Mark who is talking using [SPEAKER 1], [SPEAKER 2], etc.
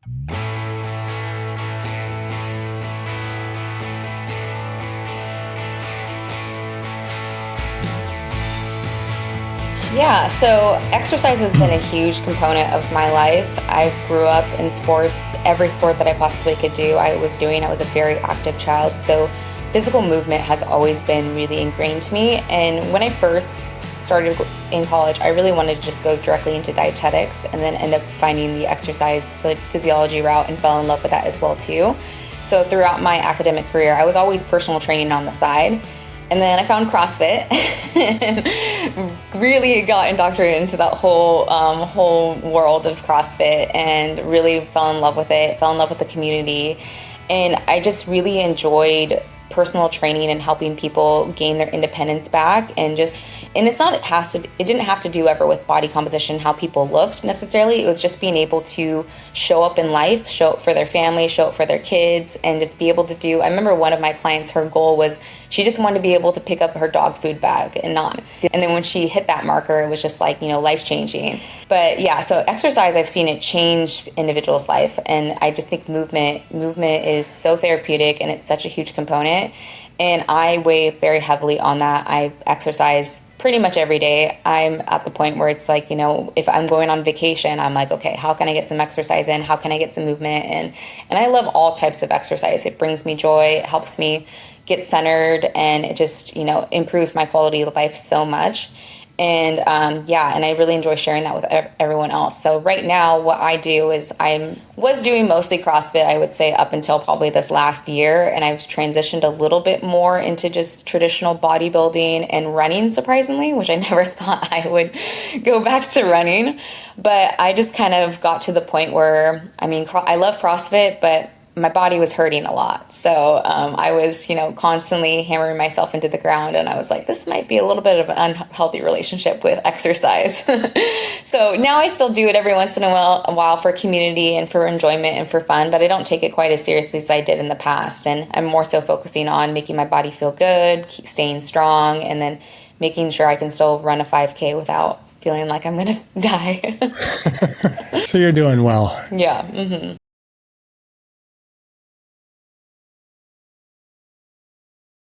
[SPEAKER 1] Yeah, so exercise has been a huge component of my life. I grew up in sports. Every sport that I possibly could do, I was doing. I was a very active child. So physical movement has always been really ingrained to me. And when I first started in college, I really wanted to just go directly into dietetics and then end up finding the exercise physiology route and fell in love with that as well too. So throughout my academic career, I was always personal training on the side. And then I found CrossFit and really got indoctrinated into that whole world of CrossFit and really fell in love with it, fell in love with the community. And I just really enjoyed personal training and helping people gain their independence back and it didn't have to do ever with body composition, how people looked necessarily. It was just being able to show up in life, show up for their family, show up for their kids, and just be able to do. I remember one of my clients, her goal was she just wanted to be able to pick up her dog food bag and not. And then when she hit that marker, it was just like, life changing. But yeah, so exercise, I've seen it change individuals' life. And I just think movement is so therapeutic and it's such a huge component. And I weigh very heavily on that. I exercise pretty much every day. I'm at the point where it's like, if I'm going on vacation, I'm like, okay, how can I get some exercise in? How can I get some movement in? And I love all types of exercise. It brings me joy. It helps me get centered, and it just, improves my quality of life so much. And and I really enjoy sharing that with everyone else. So right now what I do is I was doing mostly CrossFit, I would say, up until probably this last year. And I've transitioned a little bit more into just traditional bodybuilding and running, surprisingly, which I never thought I would go back to running. But I just kind of got to the point where, I love CrossFit, but my body was hurting a lot. So I was, constantly hammering myself into the ground. And I was like, this might be a little bit of an unhealthy relationship with exercise. So now I still do it every once in a while for community and for enjoyment and for fun, but I don't take it quite as seriously as I did in the past. And I'm more so focusing on making my body feel good, staying strong, and then making sure I can still run a 5K without feeling like I'm going to die.
[SPEAKER 2] So you're doing well.
[SPEAKER 1] Yeah. Mm-hmm.